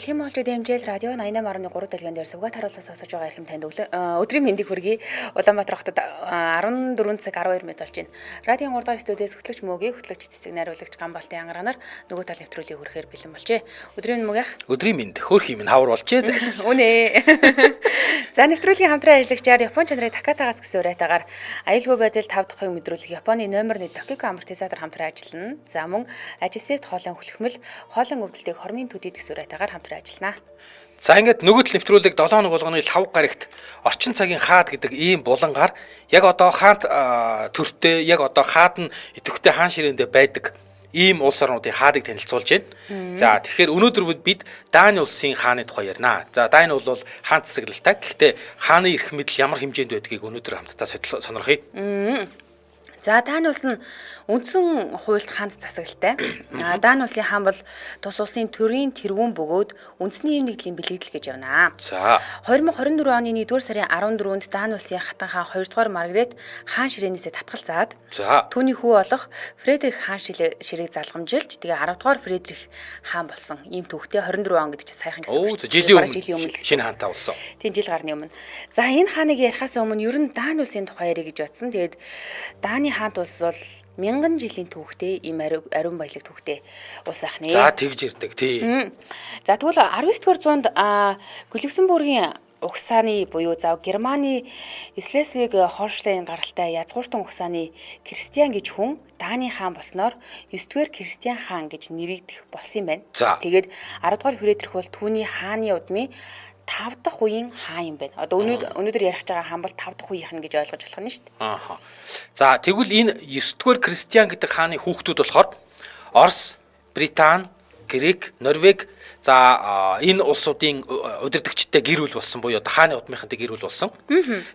Дэлхийн Монголчууд хэмжээл радио 88.3 дэлгэн дээр сувгаад харуулсан сонсож байгаа эрхэм танд өдрийн мэндийг хүргэе. Улаанбаатар хотод 14 цаг 12 минут болж байна. Радио 3 дахь студиэс хөтлөгч мөгийн хөтлөгч цэцэг найруулагч Гамбалтын ангаранаар нөгөө тал нэвтрүүлгийг хүрэхээр бэлэн болжээ. Өдрийн мөгийн өдрийн мэнд хөөх юм хавар болжээ. Үнэ. За нэвтрүүлгийн хамтран ажиллагчаар Япон чанарын Такатагаас гэсэн уриатаагаар аюулгүй байдал 5 дахь мэдрүүлэх Японы номер 1 Токио амортизатор хамтран ажиллана. За мөн ажисэфт хоолон хүлхмэл хоолон өвдөлтийг хормын төдийд гэсэн уриатаагаар хамтран ажиллана. За ингээд нөгөө тал нэвтрүүлэг 7 хоног болгоны лав гарагт орчин цагийн хаад гэдэг ийм булангаар яг одоо хаант төртөө яг одоо хаад нь идэвхтэй хаан ширээндээ байдаг ийм улс орнуудын хаадыг танилцуулж байна. За тэгэхээр өнөөдөр бид Дани улсын хааны тухай ярина. За Дани бол хаан засаг л та. Гэхдээ хааны эрх мэдэл ямар хэмжээнд байдгийг өнөөдөр хамтдаа сонирхъя. За Дани улс нь үндсэн хуульд хаанд засаглалтай. Дани улсын хаан бол тус улсын төрийн тэргүүн бөгөөд үндэсний эв нэгдлийн бэлэгдэл гэж явна. За 2024 оны 1-р сарын 14-нд Дани улсын хатан хаан 2-р Маргарет хаан ширээнээсээ татгалзаад түүний хүү болох Фредрих хаан ширээг залгамжилж тэгээ 10-р Фредрих хаан болсон. Ийм түүхтэй 24 он гэдэг чинь саяхан гэсэн үг. Жилийн өмнө шинэ хаантаа болсон. Тийм жил гарны өмнө. За энэ хааныг ярихаас өмнө ер нь Дани улсын тухай ярих гэж бодсон. Тэгээд Дани хаант улс бол 1000 жилийн түүхтэй ийм ариун баялаг түүхтэй улс ахнэ. За тэгж ирдэг тий. За тэгвэл 19-р зуунд Люксембургийн угсааны буюу Германы Шлезвиг Холштейн гаралтай язгууртан угсааны Кристиан гэж хүн Дани хаан болсноор 9-р Кристиан хаан гэж нэрийгдэх болсон юм байна. Тэгээд 10-р Фредрих бол түүний хааны удмын 5 дахь үеийн хаан юм байна. Одоо өнөөдөр ярих байгаа хаан бол 5 дахь үеийнх нь гэж ойлгож болох нь шүү дээ. За тэгвэл энэ 9-р Кристиан гэдэг хааны хүүхдүүд болохоор Орос, Британи, Грек, Норвег за энэ улсуудын удирдагчтай гэр бүл болсон буюу хааны удмынхантай гэр бүл болсон.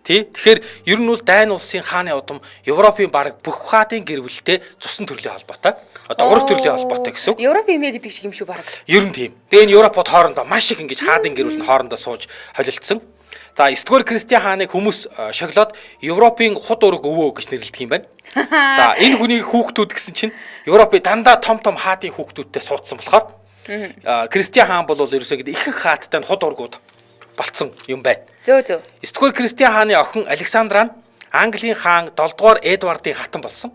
Тий. Тэгэхээр ер нь бол Дани улсын хааны удам Европын бараг бүх хаадын гэр бүлтэй цусан төрлийн холбоотой. Одоо ураг төрлийн холбоотой гэсэн үг. Европ имэ гэдэг шиг юм шүү бараг. Ер нь тийм. Тэгээ энэ Европод хоорондоо маш их ингэж хаадын гэр бүл нь хоорондоо сууж холилдсон. За 9-р Кристиан хааныг хүмүүс шоглоод Европын худ ураг өвөө гэж нэрлэдэг юм байна. За энэ хүний хүүхдүүд гэсэн чинь Европын дандаа том хаадын хүүхдүүдтэй суудсан болохоор Кристиан хаан бол ерөөсөө ихэнх хаадтай нь худ ургууд болцсон юм байна. 9-р Кристиан хааны охин Александр нь Английн хаан 7-р Эдвардын хатан болсон.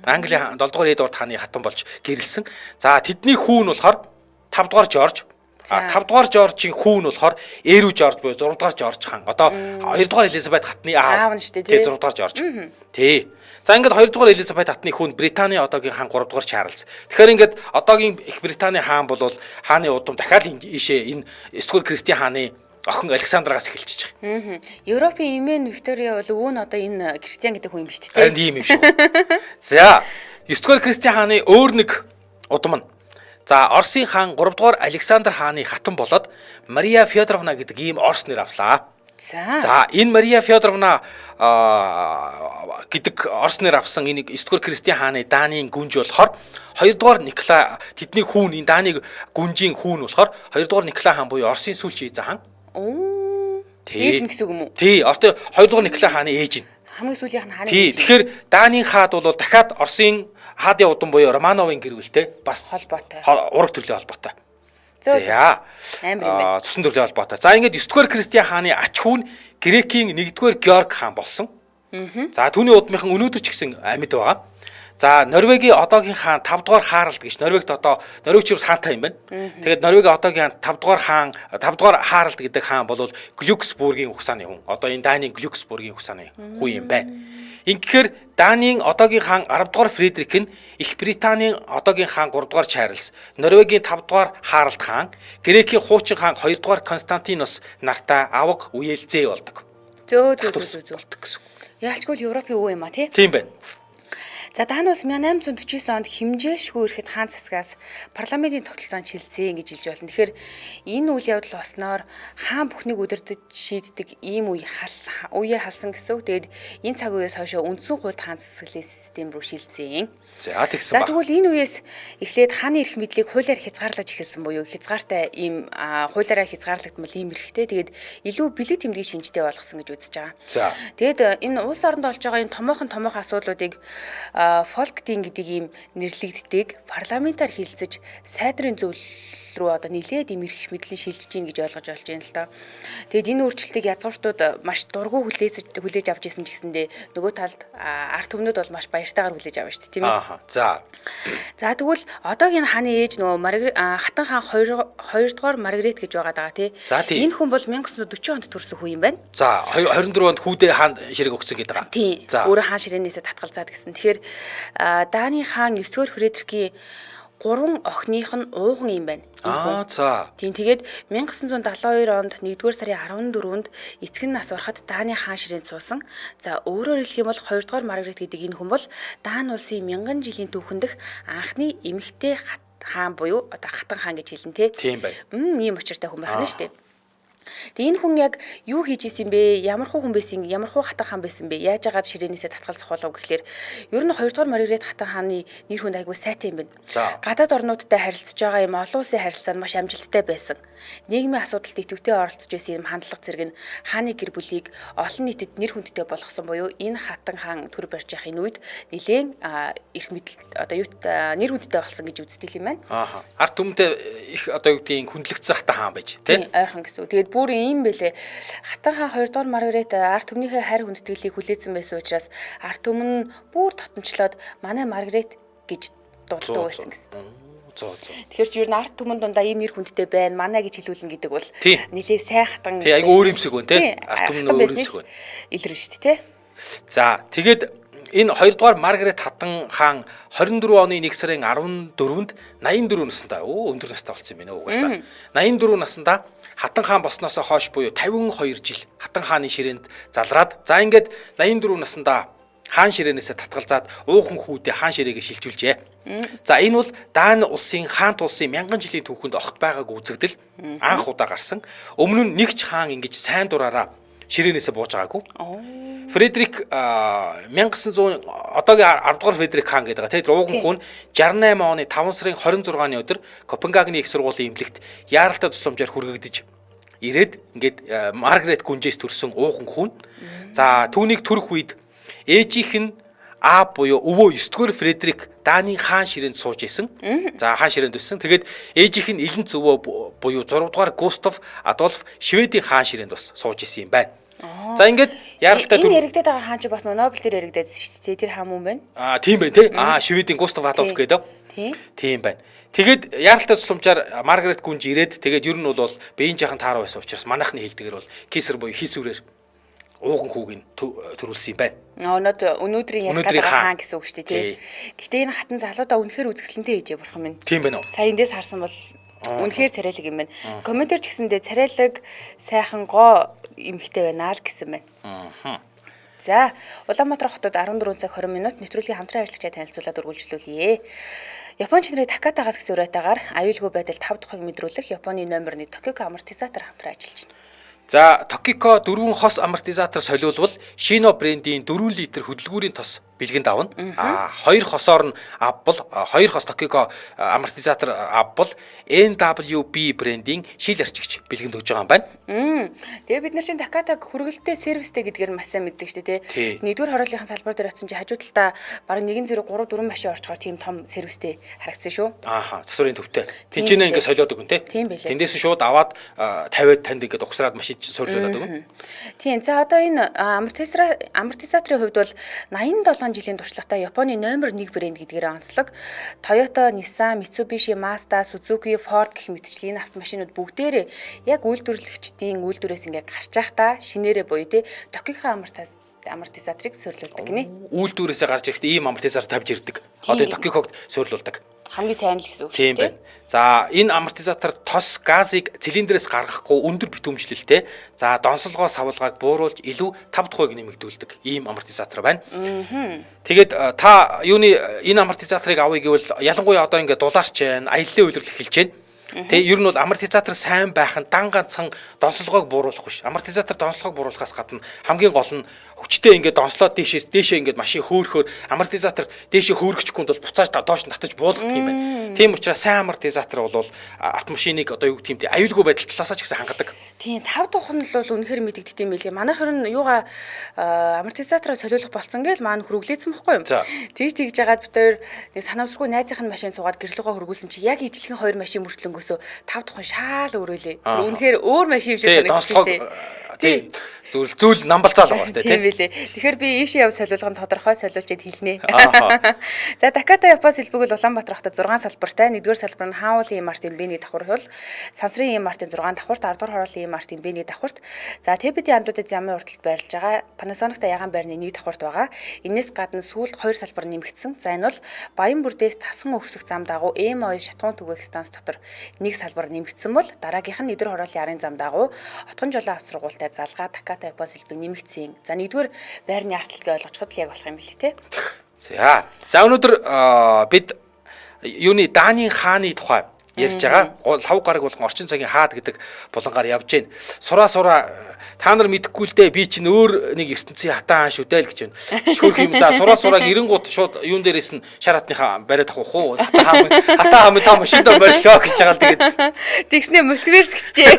Английн 7-р Эдвард хааны хатан болж гэрэлсэн. За тэдний хүү нь болохоор 5-р Жорж. 5-р Жоржийн хүү нь болохоор Эрүү Жорж буюу 6-р Жорж хаан. Одоо 2-р Элизабет хатны аав нь шүү дээ. 6-р Жорж. Тий. За ингээд 2-р Элизабет хатны хүн Британий одоогийн хаан 3-р Чарльз. Тэгэхээр ингээд одоогийн Их Британий хаан бол хааны удам дахиад энэ 9-р Кристиан хааны охин Александраас эхэлчихэж байгаа. Европын эмээн Виктория бол өвөө нь одоо энэ Кристиан гэдэг хүн юм шүү дээ. Харин тийм юм шүү. За 9-р Кристиан хааны өөр нэг удам нь за Оросын хаан 3-р Александр хааны хатан болоод Мария Фёдоровна гэдэг ийм орос нэр авлаа. За энэ Мария Фёдоровна гэдэг орос нэр авсан энэ 9-р Кристиан хааны Данийн гүнж болохоор 2-р Николай тэдний хүүн энэ Даны гүнжийн хүүн болохоор 2-р Николай хаан буюу Оросын сүүлчийн эзэн хаан. Ээж нь гэсэн үг юм уу? Тий, одоо 2-р Николай хааны ээж нь. Хамгийн сүүлийнх нь хааны ээж. Тий, тэгэхээр Данийн хаад бол дахиад Оросын хаадын удам буюу Романовын гэр бүлтэй бас холбоотой. Ураг төрлийн холбоотой. За цусан төрлийн холбоотой. За ингээд 9-р Кристиан хааны ач хүү нь Грекийн 1-р Георг хаан болсон. За түүний удмынхан өнөөдөр ч гэсэн амьд байгаа. За Норвегийн одоогийн хаан 5-р Харалд гэж Норвегт одоо Норвегч бас хаантай юм байна. Тэгээд Норвегийн одоогийн 5-р хаан 5-р Харалд гэдэг хаан бол Глюксбургийн угсааны хүн. Одоо энэ Данийн Глюксбургийн угсааны хүн юм байна. Ингэхээр Данийн одоогийн хаан 10-р Фредрих нь Их Британийн одоогийн хаан 3-р Чарльз, Норвегийн 5-р Харалд хаан, Грекийн хуучин хаан 2-р Константинос нартай аваг үеэлзээ болдог. Яалчгүй Европын өвөө юм а тий? Тийм байна. За Дани улс 1849 онд хэмжээшгүй ирэхэд хаан засгаас парламентын тогтолцоонд шилжсэн гэж хэлж байна. Тэгэхээр энэ үйл явдал болсноор хаан бүхнийг удирдах шийддэг ийм үе халсан гэсэн үг. Тэгээд энэ цаг үеэс хойш үндсэн хуульд хаан засаглалын систем рүү шилжсэн. За тэгсэн ба. За тэгвэл энэ үеэс эхлээд хааны эрх мэдлийг хуулиар хязгаарлаж эхэлсэн буюу хязгаартай ийм хуулиараа хязгаарлагдмал ийм эрхтэй. Тэгээд илүү бэлэг тэмдгийг шинжтэй болгосон гэж үзэж байгаа. За. Тэгээд энэ улс оронд болж байгаа энэ томоохон асуудлуудыг Фолктинг гэдэг ийм нэрлэгддэг парламентаар хилцэж сайдрын зөвлөл рүү одоо нилээд им ирэх мэдлэн шилжиж гин гэж ойлгож болж байна л доо. Тэгэд энэ өөрчлөлтийг язгууртууд маш дургу хүлээж авч исэн ч гэсэндээ нөгөө талд ард түмнүүд бол маш баяртайгаар хүлээж авна шүү дээ тийм ээ. За тэгвэл одоогийн хааны ээж нөгөө Хатан хаан 2 дугаар Маргарет гэж байгаа даа тий. Энэ хүн бол 1940 онд төрсөн хүн юм байна. За 24 онд хүүдээ хаан ширэг өгсөн гэдэг байгаа. Тий. Өөрөө хаан ширээнээсээ татгалзаад гэсэн. Тэгэхээр Даны хаан 9 дугаар Фредрикийн 3 охиных нь ууган юм байна. Тийм тэгээд 1972 онд 1-р сарын 14-нд эцэг нь нас барахад Даны хаан ширээнд суусан. За өөрөөр хэлэх юм бол 2 дугаар Маргарет гэдэг энэ хүн бол Дани улсын 1000 жилийн түүхэндх анхны эмэгтэй хаан буюу одоо Хатан хаан гэж хэлнэ те. Тийм байна. Ийм учиртай хүн байна шүү дээ. Тэгээ энэ хүн яг юу хийж исэн бэ? Ямар хуу хүн байсан? Ямар хуу Хатан хаан байсан бэ? Яаж агаад ширээнээсээ татгалзах болов гэхлээр ер нь 2 дугаар Маргарет Хатан хааны нэр хүнд айгүй сайтай юм байна. Гадаад орнуудтай харилцаж байгаа юм олон улсын харилцаа нь маш амжилттай байсан. Нийгмийн асуудалд идэвхтэй оролцож байсан юм хандлага зэрэг нь хааны гэр бүлийг олон нийтэд нэр хүндтэй болгосон буюу энэ Хатан хаан төр барьж явах энэ үед нэлээд эрх мэдэл одоо юу нэр хүндтэй болсон гэж үздэг юм байна. Ард түмэнтэй их одоо юу гэдгийг хүндлэгдсэн Хатан хаан байж тий. Ойрхон гэсэн. Тэгээд бүр ийм байлээ. Хатан хаан 2 дугаар Маргарет ард түмнийхээ хайр хүндэтгэлийг хүлээсэн байсан учраас ард түмэн нь бүр тотомчлоод манай Маргарет гэж дууддаг байсан гэсэн. Тэгэхээр ч ер нь ард түмэн дундаа ийм нэр хүндтэй байна. Манай гэж хэлүүлнэ гэдэг бол нэлээ сайн хатан. Тий, айгүй өөр юмсэг байна тий. Ард түмэн өөр юмсэг байна. Илэрнэ шүү дээ тий. За, тэгээд энэ 2 дугаар Маргарет Хатан хаан 24 оны 1 сарын 14-нд 84 наснда өндөр настай болсон юм байна угаасаа. 84 наснда Хатан хаан болсноосоо хойш буюу 52 жил Хатан хааны ширээнд залраад за ингээд 84 наснда хаан ширээнээсээ татгалзаад уухан хүүдээ хаан ширээгээ шилжүүлжээ. За энэ бол Дани улсын хаан тулсын 1000 жилийн түүхэнд огт байгааг үзэгдэл анх удаа гарсан. Өмнө нь нэг ч хаан ингэж сайн дураараа ширээнээсээ бууж байгаагүй. Фредрик 1900 одоогийн 10 дугаар Фредрик хаан гэдэг. Тэгээд ууган хүн 68 оны 5 сарын 26-ны өдөр Копенгагены их сургуулийн эмнэлэгт яаралтай тусламжаар хүргэгдэж ирээд ингээд Маргарет гүнжээс төрсэн ууган хүн. За түүнийг төрөх үед ээжийнх нь буюу өвөө 9 дугаар Фредрик Даны хаан ширээнд сууж исэн. За хаан ширээнд өссөн. Тэгээд ээжийнх нь Элэнц өвөө буюу 6 дугаар Густав Адольф Шведийн хаан ширээнд бас сууж исэн юм байна. За ингээд яаралтай энэ яригдаад байгаа хаан чи бас Нобель дээр яригдаад шүү дээ. Тэр хаан мөн байна. Тийм байна тий. Шведийн Густав Адольф гэдэг. Тийм байна. Тэгээд яаралтай тусламжаар Маргарет гүнж ирээд тэгээд ер нь бол биеийн жахан тааруу байсан учраас манайхны хэлдгээр бол кесар буюу хийсүрээр ууган хүүгийн төрүүлсэн юм байна. Өнөөдрийн ярих гэдэг хаан гэсэн үг шүү дээ тий. Гэтэ энэ хатан залуудаа үнэхээр үзэсгэлэнтэй ээжээ бурхан минь. Тийм байна уу. Сая эндээс харсан бол үнэхээр царайлаг юм байна. Комментэр ч гэсэндээ царайлаг сайхан гоо эмхтэй байна л гэсэн байна. За Улаанбаатар хотод 14 цаг 20 минут нэвтрүүлгийн хамтран ажиллагчаа танилцуулаад үргэлжлүүлье. Японы чинэрийн Такатагаас гэсэн урайтаагаар аюулгүй байдал 5 тухайг мэдрүүлэх Японы номерны Токико амортизатор хамтран ажиллаж байна. За Токико 4 хос амортизатор солиулбал Шино брендийн 4 литр хөдөлгүүрийн тос бэлгэнд авна. 2 хосоор нь авбал 2 хос Токико амортизатор авбал NWB брендийн шил арчигч бэлгэнд өгж байгаа юм байна. Тэгээ бид нар чинь Такатаг хүргэлттэй сервистэй гэдгээр маш сайн мэддэг шүү дээ тий. Нэгдүгээр хорооллынхаа салбар дээр очсон чинь хажуу талдаа бараг 1-0 3-4 машин орчгоор тийм том сервистэй харагдсан шүү. Засварын төвтэй. Тэнцэнэ ингэ солиод өгөн тий. Тэндээс шууд аваад тавиад танд ингэ угсраад машин сурлуулад өгөн. Тийм. За одоо энэ амортизаторын хувьд бол 87 жилийн туршлагатай Японы номер 1 брэнд гэдгээр онцлог. Toyota, Nissan, Mitsubishi, Mazda, Suzuki, Ford гэх мэтчлийн автомашинууд бүгдээрээ яг үйлдвэрлэгчдийн үйлдвэрээс ингээ гарч байхдаа шинээрээ буюу тий Tokyo амортизаторыг сурлуулдаг гинэ. Үйлдвэрээсээ гарч ирэхдээ ийм амортизатор тавьж ирдэг. Одоо Tokyo-г сурлуулдаг. Хамгийн сайн л гэсэн үг шүү дээ. За энэ амортизатор тос газыг цилиндрээс гаргахгүй өндөр битүүмжлэлтэй. За донсолгоо савлгааг бууруулж илүү 5 тухайг нэмэгдүүлдэг ийм амортизатор байна. Тэгээд та юуны энэ амортизаторыг авъя гэвэл ялангуяа одоо ингээд дулаарч байна, аяллаа үйлрэл эхэлж байна. Тэгээ ер нь бол амортизатор сайн байх нь дан ганцхан донсолгоог бууруулахгүй ш. Амортизатор донсолгоог бууруулахаас гадна хамгийн гол нь хүчтэй ингээд донслоод дээшээ ингээд машин хөөрхөөр амортизатор дээшээ хөөргөхгүй бол буцааж доош нь татаж буулгадаг юм байна. Тийм учраас сайн амортизатор бол автомашиныг одоо юу гэх юм аюулгүй байдал талаасаа ч гэсэн хангадаг. Тийм 5 духан л бол үнэхээр мэдэгддэг юм билээ. Манайхэр нь юугаа амортизатороо солиулах болцсон гээл маань хөрвүүлээдсэн бохгүй юу? Тэгж жагаад бид хоёр нэг санамсаргүй найзынхын машин суугаад гэрлүүгээ хөргүүлсэн чи яг ижилхэн 2 машин мөртлөнгөөсөө 5 духан шаал өрөөлээ. Үнэхээр өөр машин юм шиг санагдчихлээ. Тийм зүйл намбалцаал байгаа сте тийм билээ. Тэгэхээр би ийшээ яв солиулгын тодорхой солиулчихэд хэлнэ. За Таката Япас хэлбэг бол Улаанбаатар хотод 6 салбартай. 1-р салбар нь Хауулын Мартин Бэний давхар хул, Сансрын Мартин 6 давхарт, 10-р хороолын Мартин Бэний давхарт. За Тэбэдийн андуудад замын урталд байрлаж байгаа Panasonic-та ягаан байрны 1 давхарт байгаа. Энээс гадна сүүлд 2 салбар нэмэгдсэн. За энэ бол Баян бүрдээс тасган өсөх зам дагуу M2 шатгуун түгээх станц дотор 1 салбар нэмэгдсэн бол дараагийнх нь 1-р хороолын арын зам дагуу Отгон жолоо авч сургуультай залгаа Таката Япас хэлбэг нэмэгдсэн. За 1-р байрны арталгаа ойлгочход л яг болох юм билий те. За өнөөдөр бид юуны Даанийн хааны тухай ярьж байгаа. Лав гараг болгон орчин цагийн хаад гэдэг булангаар явж гин. Сураа та нар мэдэхгүй л дээ би чинь өөр нэг ертөнцийн хатан хаан шүү дээ л гэж байна. Шүрх юм за сураа эренгуут шууд юун дээрээс нь шар хатныхаа бариад авах уу? Хатан хаан та машинд барилоо гэж байгаа л тэгээд тэгснэ мультиверс гэчжээ.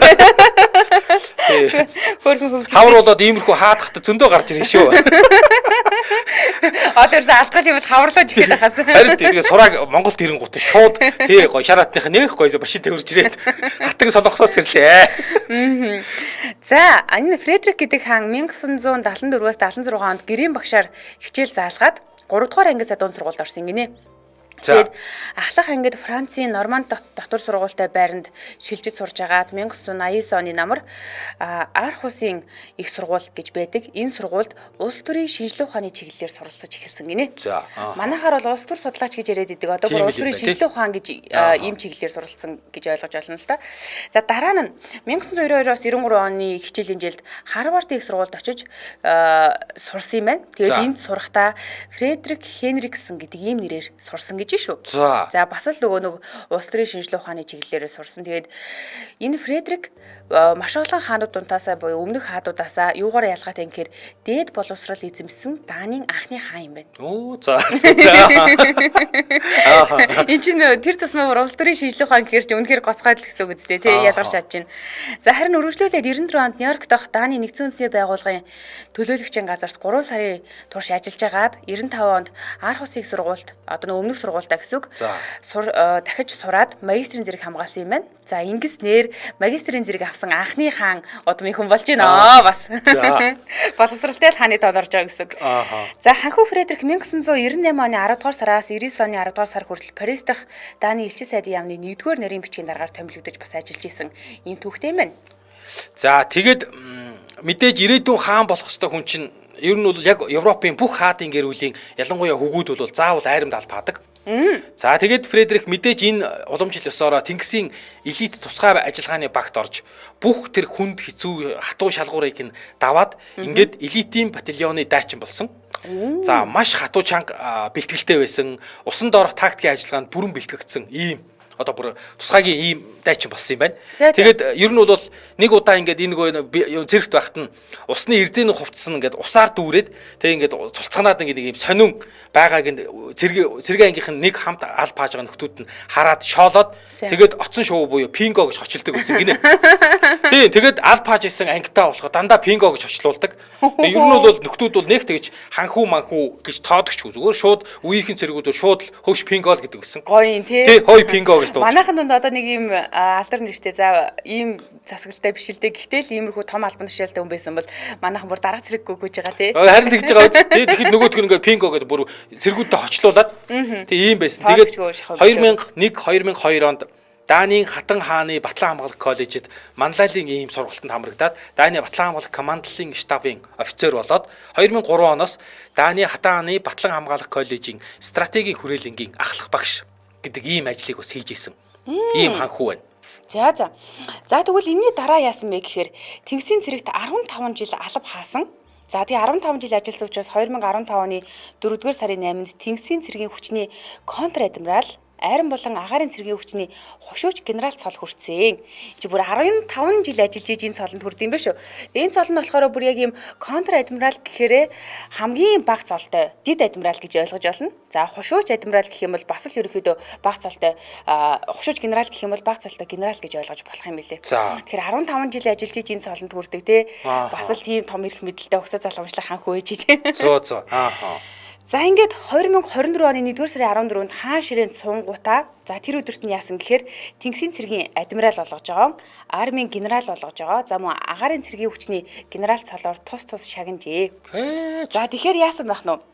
Хөрхөн хөвч. Хавар болоод иймэрхүү хаад хат зөндөө гарч ирнэ шүү. Одоорс алтгал юм хаварлаж ихэд хахаас. Харин тэгээд сурааг Монголд ирэнгуут шууд тий гоё шар хатных нэх гоё машин тавьж ирээд хатан солонгосоос ирлээ. За энэ Фредрик гэдэг хаан 1974-өөс 76 онд гэрийн багшаар хичээл заалгаад 3 дугаар ангиас дунд сургуульд орсон гинэ. Тэгээд ахлах ангид Францын Норманд дотор сургуультай байранд шилжиж сурж агаад 1989 оны намар Архусын их сургууль гэж байдаг. Энэ сургуульд улс төрийн шинжилгээ ухааны чиглэлээр суралцаж эхэлсэн гинэ. Манайхаар бол улс төр судлаач гэж яриад идэг. Одоо бүр улс төрийн шинжилгээ ухаан гэж ийм чиглэлээр суралцсан гэж ойлгож байна л да. За дараа нь 1992-оос 93 оны хичээлийн жилд Харвард их сургуульд очиж сурсан юм байна. Тэгээд энд сурахдаа Фредрик Хенриксон гэдэг ийм нэрээр сурсан гэж шүү. За бас л нөгөө нэг улс төрийн шинжилгээ ухааны чиглэлээр сурсан. Тэгээд энэ Фредрик маш олон хаанууд дунтаасаа буюу өмнөх хаадуудаасаа юугаар ялгаатай юм гэхээр дээд боловсрал эзэмсэн Даанийн анхны хаан юм байна. Оо за. Энэ чинь тэр тусмаа улс төрийн шинжилгээ ухаан гэхээр чинь үнэхээр гоцгойд л гэсэн үг үстэй тий ялгарч чадж байна. За харин өргөжлүүлээд 94 онд Нью-Йорк дахь Дааны нэгдсэн үндэсний байгууллагын төлөөлөгчийн газарт 3 сарын турш ажиллаж агаад 95 онд Архус их сургуульд одоо нэг өмнөх сургуультай гэсэн үг дахиж сураад магистрийн зэрэг хамгаалсан юм байна. За ингэснээр магистрийн зэрэг авсан анхны хаан одоо минь хүн болж байна бас. Боловсралтай л хааны тол орж байгаа гэсэн үг. За ханху Фредрик 1998 оны 10 дугаар сараас 99 оны 10 дугаар сар хүртэл Парис дахь Дааны элчин сайдын яамны 1-р нарийн бичгийн дараагаар томилогдож бас ажиллаж исэн ийм түүхтэй юм байна. За тэгээд мэдээж ирээдүйн хаан болох ёстой хүн чинь ер нь бол яг Европын бүх хаадын гэр бүлийн ялангуяа хөвгүүд бол заавал айрамд албаадаг. За тэгээд Фредрик мэдээж энэ уламжлал ёсоор Тэнгисийн элит тусгай ажиллагааны багт орж бүх тэр хүнд хэцүү хатуу шалгуурыг нь даваад ингээд элитийн батальоны дайчин болсон. За маш хатуу чанга бэлтгэлтэй байсан. Усан доорх тактикийн ажиллагаанд бүрэн бэлтгэгдсэн ийм одоо бүр тусгайгийн ийм дайчин болсон юм байна. Тэгээд ер нь бол нэг удаа ингээд энэ нөгөө зэрэгт байхад нь усны эрзэний хувцсан ингээд усаар дүүрээд тэгээд ингээд цулцганаад ингээд нэг юм сонин байгааг нь зэрэг ангийнх нь нэг хамт аль пааж байгаа нөхдүүд нь хараад шоолоод тэгээд оцсон шуу буюу пинго гэж хочлдог гэсэн гинэ. Тийм тэгээд аль пааж исэн ангитаа болохоо дандаа пинго гэж хочлуулдаг. Ер нь бол нөхдүүд бол нэг тэгж ханхүү манхүү гэж тоодогч зүгээр шууд үеийнхэн зэрэгүүд бол шууд хөвш пинго л гэдэг гэсэн. Гоё юм тий. Хой пинго гэж дуу. Манайхан донд одоо нэг ийм алдар нэртэй за ийм засаглалтай биш л дээ. Гэхдээ л иймэрхүү том албан тушаалтай хүн байсан бол манайхан бүр дарга зэрэг гүйж байгаа тий. Харин тэгж байгаа үст. Тэгэхэд нөгөөдг нь ингээд пинго гэдэг бүр зэргүүдтэй хочлуулад тий ийм байсан. Тэгээд 2001-2002 онд Даанийн хатан хааны Батлан хамгаалах коллежид манлайлалын ийм сургалтанд хамрагдаад Дааны Батлан хамгаалах командлын штабын офицер болоод 2003 оноос Дааны хатан хааны Батлан хамгаалах коллежийн стратегийн хүрээлэнгийн ахлах багш гэдэг ийм ажлыг бас хийж исэн. Ийм ханхүү байна. За тэгвэл энэний дараа яасан бэ гэхээр Тэнгисийн цэрэгт 15 жил алба хаасан. За тэгээ 15 жил ажилласан учраас 2015 оны 4-р сарын 8-нд Тэнгисийн цэргийн хүчний контр адмирал Айран болон агаарын цэргийн хүчний хушууч генерал цол хүрсэн. Чи бүр 15 жил ажиллаж энэ цолонд хүрдэм байх шүү. Энэ цол нь болохоор бүр яг ийм контр адмирал гэхээрээ хамгийн бага цолтой дид адмирал гэж ойлгож олно. За хушууч адмирал гэх юм бол бас л ерөөхдөө бага цолтой хушууч генерал гэх юм бол бага цолтой генерал гэж ойлгож болох юм билээ. Тэгэхээр 15 жил ажиллаж энэ цолонд хүрдэг те. Бас л тийм том эрх мэдэлтэй өсө залгамжлах ханх үеж. Зөө. Ааха. За ингээд 2024 оны 1-р сарын 14-нд хаан ширээнд суунгуудаа за тэр өдөрт нь яасан гэхээр Тэнгисийн цэргийн адмирал болгож байгаа, армийн генерал болгож байгаа. За мөн агаарын цэргийн хүчний генерал цолоор тус шагнажээ. За тэгэхээр яасан байх нь вэ?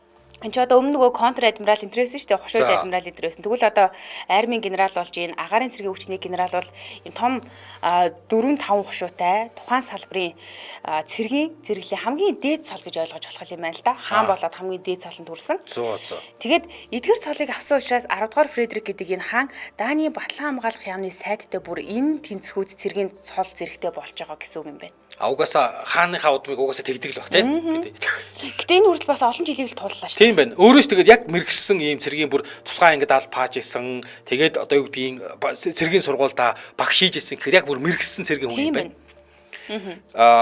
Энд ч одоо өмнө нөгөө контр адмирал интерес шүү дээ, хушууч адмирал интерес. Тэгвэл одоо армийн генерал болж ийн, агаарын цэргийн хүчний генерал бол энэ том 4-5 хушуутай тухайн салбарын цэргийн зэрэглэлийн хамгийн дээд цол гэж ойлгож болох юм байна л да. Хаан болоод хамгийн дээд цолонд хүрсэн. Тэгээд эдгэр цолыг авсан учраас 10 дугаар Фредрик гэдэг энэ хаан Даны Батлан хамгаалах яамны сайдтай бүр энэ тэнцвүүц цэргийн цол зэрэгтэй болж байгаа гэсэн үг юм байна. Угаасаа хааныхаа удмыг угаасаа тэгдэг л баг тийм. Гэтэ энэ хүртэл бас олон жилийг л туллаа шүү. Тийм байна. Өөрөөс тэгээд яг мэрэгсэн ийм цэргийн бүр тусгай ангид аль пааж исэн. Тэгээд одоо юу гэдгийг цэргийн сургуультай баг шийж исэн. Тэгэхээр яг бүр мэрэгсэн цэргийн хүн юм байна.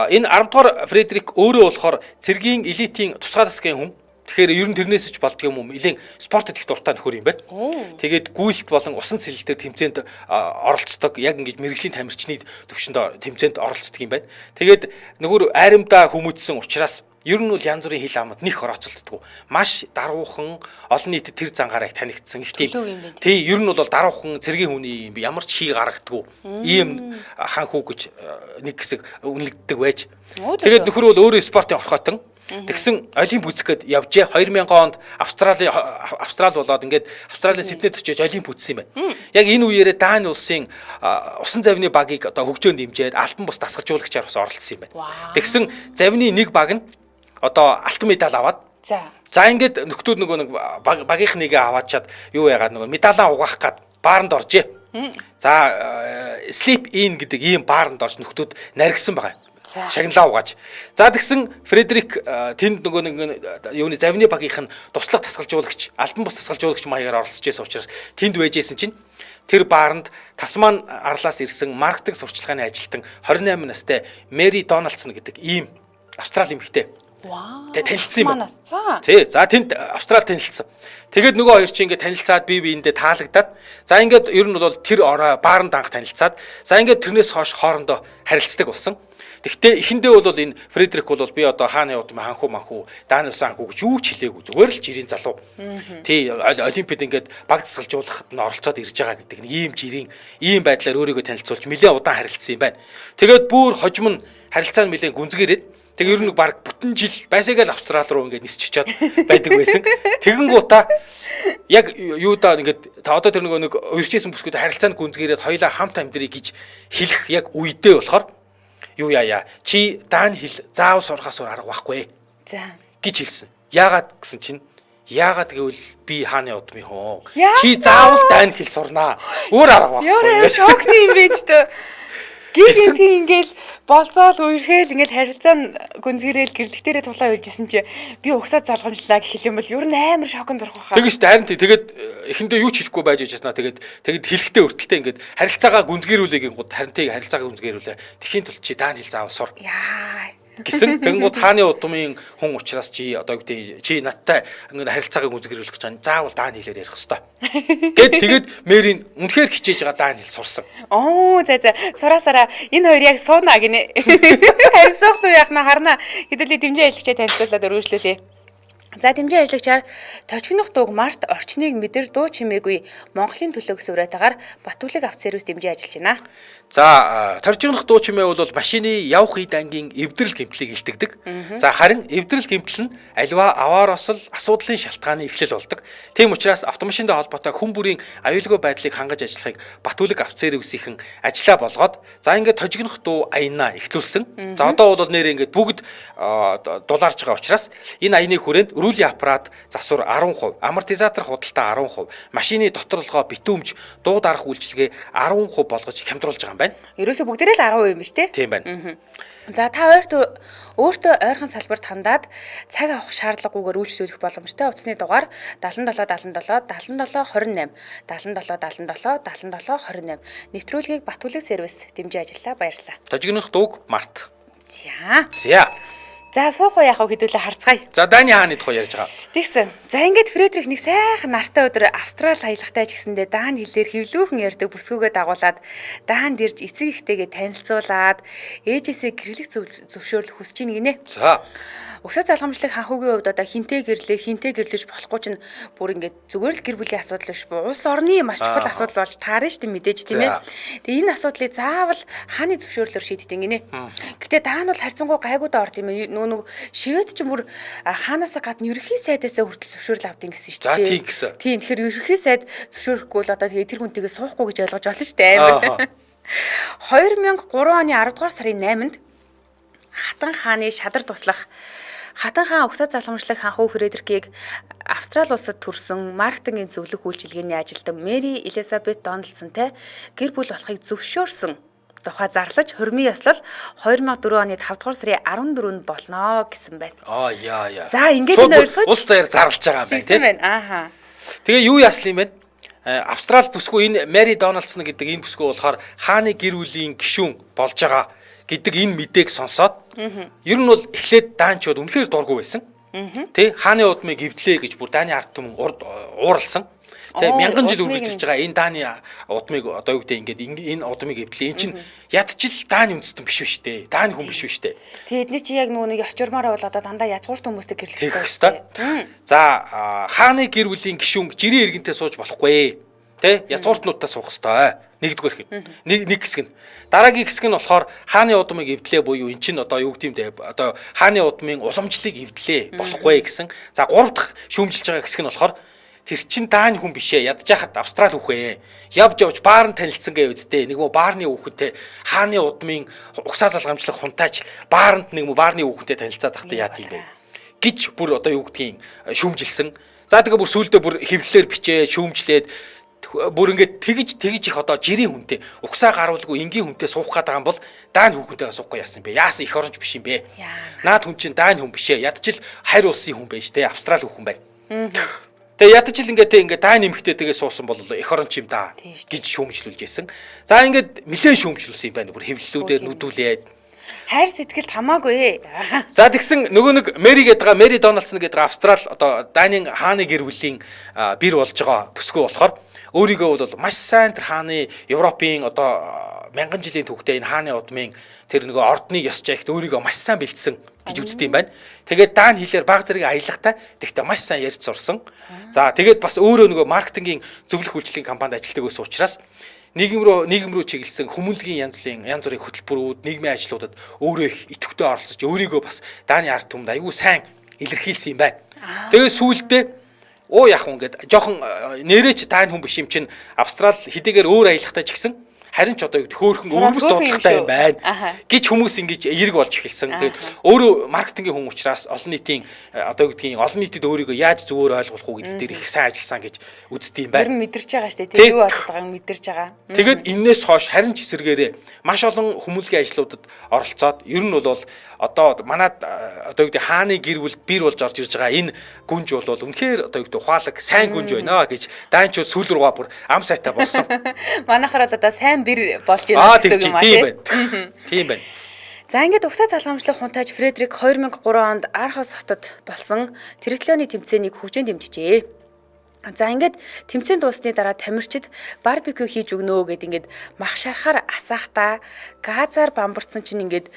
Энэ 10 дугаар Фредрик өөрөө болохоор цэргийн элитийн тусгай засгийн хүн. Тэгэхээр ер нь тэрнээс ч болдго юм уу? Илийн спортод их дуртай нөхөр юм байна. Тэгээд гүйлт болон усан цэлэлтээр тэмцээнд оролцдог. Яг ингэж мэрэгжлийн тамирчны төвшөнд тэмцээнд оролцдог юм байна. Тэгээд нөхөр айрамдаа хүмүүжсэн учраас ер нь бол янз бүрийн хил амд нэх орооцолддог. Маш даруухан олон нийтэд тэр зангаараа танигдсан. Тий, ер нь бол даруухан цэргийн хүний юм ямар ч хий гаргаддаг. Ийм хан хүү гэж нэг хэсэг үнэлэгддэг байж. Тэгээд нөхөр бол өөрөө спортын орхотон тэгсэн олимп үзэхэд явжээ. 2000 онд Австрал болоод ингээд Австралийн Сиднейд очиж олимп үзсэн юм байна. Яг энэ үеэрээ Дани улсын усан завны багийг одоо хөгжөөнд дэмжиж альбан бус дасгалжуулагчаар бас оролцсон юм байна. Тэгсэн завны нэг баг нь одоо алтан медаль аваад за ингээд нөхдүүд нөгөө нэг багийнх нэгээ аваачаад юу яагаад нөгөө медалаа угаах гад бааранд оржээ. За sleep in гэдэг ийм бааранд орж нөхдүүд наригсан байгаа. Шагналаа угааж. За тэгсэн Фредрик тэнд нөгөө нэг юуны завны багийнх нь туслах тасгалжуулагч, альбан бус тасгалжуулагч маягаар оролцож байсан учраас тэнд байжсэн чинь тэр бааранд Тасман арлаас ирсэн маркетинг сурчлагын ажилтан 28 настай Мэри Дональдсон гэдэг ийм Австрали эмэгтэй. Тэгээ танилцсан юм байна. Тий, за тэнд Австрал танилцсан. Тэгээд нөгөө хоёр чинь ингээд танилцаад бие биендээ таалагдаад за ингээд ер нь бол тэр орой бааранд анх танилцаад за ингээд тэрнээс хойш хоорондоо харилцдаг болсон. Тэгтээ эхэндээ бол энэ Фредрик бол би одоо хааны удмын ханхуу манхуу Дани улсын ханхуу гэж юу ч хэлээгүй зүгээр л жирийн залуу. Тий олимпиад ингээд баг засгалжуулахад нь оролцоод ирж байгаа гэдэг нэг ийм жирийн ийм байдлаар өөрийгөө танилцуулж нэлээд удаан харилцсан юм байна. Тэгээд бүр хожим нь харилцаа нь нэлээд гүнзгийрээд тэг ер нь баг бүтэн жил байсагаал Австрал руу ингээд нисч очиод байдаг байсан. Тэгэнгуутаа яг юудаа ингээд та одоо тэр нэг урьжсэн бүсгүүд харилцаанд гүнзгийрээд хоёлаа хамт амьдрий гэж хэлэх яг үедээ болохоор юу яа чи Дани хэл заав сурахаас өөр арга байхгүй гэж хэлсэн. Яагаад гэсэн чинь яагаад гэвэл би хааны удмын хүн. Чи заавал Дани хэл сурнаа. Өөр арга байхгүй. Яа шокны юм байж тээ. Гинти ингээл болцоол үерхээл ингээл харилцаа нь гүнзгийрэл гэрлэгтэрээ тулаа үйжсэн чи би угсаад залгамжлаа гэх юм бол ер нь амар шоконд орох байхаа. Тэгэж шүү дээ харин тэгээд эхэндээ юу ч хэлэхгүй байж яжснаа тэгээд хэлэхдээ өртөлтэй ингээд харилцаагаа гүнзгийрүүлээ гингууд харинтыг харилцаагаа гүнзгийрүүлээ. Тэхийн тулд чи Дани хэл заавал сур. Яа гэсэн тэгэнгүүт хааны удмын хүн учраас чи одоо гэдэг чи надтай ингээд харилцаагаа гүнзгийрүүлэх гэж байна. Заавал Дани хэлээр ярих хэвээр. Тэгээд Мэрийн үнэхээр хичээж байгаа Дани хэл сурсан. За сураасараа энэ хоёр яг сууна гинэ. Харьцах уу яхна харна хэдүүлээ дэмжээ ажиллагчаа танилцуулаад өргөжлүүлээ. За дэмжээ ажиллагчаар точгонох дууг Март орчныг мэдэр дуу чимээгүй Монголын төлөө гэсэн уриатаагаар Батүлэг авт сервис дэмжээ ажиллаж байна. За торжигнох дуу чимээ бол машины явах ид ангийн эвдрэл гэмтлийг илтгэдэг. За харин эвдрэл гэмтэл нь аливаа аваар осол асуудлын шалтгааны эхлэл болдог. Тийм учраас автомашинтай холбоотой хүн бүрийн аюулгүй байдлыг хангаж ажиллахыг Батүлэг авт сервисийнхэн ажиллаа болгоод за ингээд торжигнох дуу аянаа эхлүүлсэн. За одоо бол нэрээ ингээд бүгд дулаарж байгаа учраас энэ аяны хүрээнд хөрүүлийн аппарат засвар 10%, амортизатор худалдаа 10%, машины доторлогоо битүүмж, дуу дарах үйлчилгээ 10% болгож хямдруулж байгаа юм байна. Ерөөсө бүгдээрээ л 10% юм биш үү? Тийм байна. За та өөртөө ойрхон салбарт хандаад цаг авах шаардлагагүйгээр үйлчлүүлэх боломжтой утасны дугаар 77 77 77 28 77 77 77 28 нэвтрүүлгийг Батүлэг сервис дэмжиж ажиллаа, баярлалаа. Тожигнох дууг Март. За суух уу яах вэ хэдүүлээ харцгаая. За Дани хааны тухай ярьж байгаа. Тэгсэн. За ингээд Фредрих нэг сайхан нартай өдөр Австрал аялахтай ч гэсэндээ Даан хэлээр хэвлүүхэн ярьдаг бүсгүйгээ дагуулад Даанд ирж эцэг ихтэйгээ танилцуулаад ээжээсээ гэрлэх зөвшөөрөл хүсэж ийн гинэ. За Угсаа залгамжлах ханхугийн хувьд одоо хинтээ гэрлэж болохгүй чинь бүр ингээд зүгээр л гэр бүлийн асуудал биш бо. Улс орны маш чухал асуудал болж таарна шүү дээ мэдээж тийм ээ. Тэгээ энэ асуудлыг заавал хааны зөвшөөрлөөр шийддэг гинэ. Гэтэ Даан бол харьцангуй гайгуудаа орд юм ээ. Нөө Швед ч мөр хаанаас гадна ерөнхий сайдаасаа хүртэл зөвшөөрөл авдیں гэсэн шүү дээ. За тийм гэсэн. Тийм тэгэхээр ерөнхий сайд зөвшөөрөхгүй бол одоо тэгээ тэр хүнтэйгээ суухгүй гэж ойлгож байна шүү дээ. Амар. 2003 оны 10 дугаар сарын 8-нд Хатан хааны шадар туслах Хатан хаан угсаа залгамжлах ханхуу Фредрикийг Австрали улсад төрсөн маркетингийн зөвлөх үйлчилгээний ажилтан Мэри Элизабет Дональдсонтэй гэр бүл болохыг зөвшөөрсөн тухай зарлаж хурмын ёслол 2004 оны 5 дугаар сарын 14-нд болно гэсэн байна. Яа. За ингээд энэ хоёр сууж улс даяар зарлж байгаа юм байна тийм. Ааха. Тэгээ юу яаслын юм бэ? Австрали бүсгүй энэ Мэри Дональдсон гэдэг энэ бүсгүй болохоор хааны гэр бүлийн гишүүн болж байгаа гэдэг энэ мэдээг сонсоод ер нь бол эхлээд даанчууд үнэхээр дургүй байсан. Тэ хааны удмыг эвдлээ гэж бүр дааны ард түмэн ууралсан. Тэ мянган жил үргэлжилж байгаа энэ дааны удмыг одоо юу гэдэг ингээд энэ удмыг эвдлээ. Эн чинь ядчил дааны үндэстэн биш үү штэ. Дааны хүн биш үү штэ. Тэдний чи яг нөгөө нэг яч журмаараа бол одоо дандаа язгуурт хүмүүстэй гэрлэх хэрэгтэй. За хааны гэр бүлийн гишүүн жирийн иргэнтэй сууж болохгүй. Тэ язгууртнуудтай суух хэрэгтэй. Нэгдүгээр хэрэг. Нэг хэсэг нь. Дараагийн хэсэг нь болохоор хааны удмыг эвдлээ буюу эн чинь одоо юу гэдэм бэ? Одоо хааны удмын уламжлалыг эвдлээ болохгүй гэсэн. За гурав дахь шүүмжилж байгаа хэсэг нь болохоор тэр чин дааны хүн бишээ. Ядж яхад Австрали хүүхээ. Явж баар нь танилцсан гээ үсттэй. Нэг мө баарны хүүхэнтэй хааны удмын угсаа залгамжлах хунтаач бааранд нэг мө баарны хүүхэнтэй танилцаад тахтай яат юм бэ? Гэж бүр одоо юу гэдгийг шүүмжилсэн. За тэгээ бүр сүулдэ бүр хэвлэлээр бичээ шүүмжлээд бүр ингээд тэгж их одоо жирийн хүнтэй угсаа гаруулгүй энгийн хүнтэй суух гээд байгаа юм бол даани хүүхэнтэйгээ суухгүй яасан бэ? Яасан их оронч биш юм бэ? Наад хүн чинь даани хүн бишээ. Ядчил харь улсын хүн байж тээ Австрали хүн байна. Тэгээ ядчил ингээд даани эмэгтэйтэйгээ суусан бол их оронч юм да гэж шүүмжлүүлж байсан. За ингээд нэлээд шүүмжлүүлсэн юм байна. Бүр хэвлэлүүдээр нүдүүлээд хайр сэтгэлд хамаагүй. За тэгсэн нөгөө нэг Мэри гэдэг байгаа Мэри Дональдсон гэдэг Австрали одоо дааны хааны гэр бүлийн бэр болж байгаа бүсгүй болохоор өөрийгөө бол маш сайн тэр хааны Европын одоо мянган жилийн түүхтэй энэ хааны удмын тэр нөгөө ордны ёс жагт өөрийгөө маш сайн бэлдсэн гэж үздэг юм байна. Тэгээд даан хэлээр баг зэрэг аялахтай тэгтээ маш сайн ярьж сурсан. За тэгээд бас өөрөө нөгөө маркетингийн зөвлөх үйлчлэгийн компанид ажилладаг байсан учраас нийгэм рүү чиглэсэн хүмүүнлэгийн янз бүрийн хөтөлбөрүүд, нийгмийн ажлуудад өөрөө их идэвхтэй оролцож өөрийгөө бас дааны ард түмэнд аягүй сайн илэрхийлсэн юм байна. Тэгээд сүүлдээ яах вэ ингээд жоохон нэрээч даани хүн биш юм чинь Австрали хэдийгээр өөр аялахтай ч гэсэн харин ч одоо хөөхөн өвөрмөс дуудлагатай юм байна гэж хүмүүс ингэж эерэг болж эхэлсэн. Тэгээд өөрөө маркетингийн хүн учраас олон нийтийн одоо юу гэдгийг олон нийтэд өөрийгөө яаж зөвөр ойлгох уу гэдэг дээр их сайн ажилласан гэж үздэг юм байна. Тэр нь мэдэрч байгаа шүү дээ. Тэр юу болоод байгааг мэдэрч байгаа. Тэгээд энээс хойш харин ч эсэргээрээ маш олон хүмүүнлэгийн ажлуудад оролцоод ер нь бол одоо манад одоо юу гэдэг хааны гэр бүл бэр болж орж ирж байгаа энэ гүнж бол үнэхээр одоо юу гэдэг ухаалаг сайн гүнж байна гэж даанчууд сүүл рүүгээ бүр ам сайтай болсон. Манайхаар одоо сайн бэр болж байна гэсэн юм аа тийм байна. За ингээд угсаа залгамжлах хунтайж Фредрик 2003 онд Архос хотод болсон триатлоны тэмцээнийг хөгжөөнд дэмжижээ. За ингээд тэмцээн дуусны дараа тамирчид барбекю хийж өгнө гэд ингээд мах шарахаар асаахтаа газар бамбарцсан чинь ингээд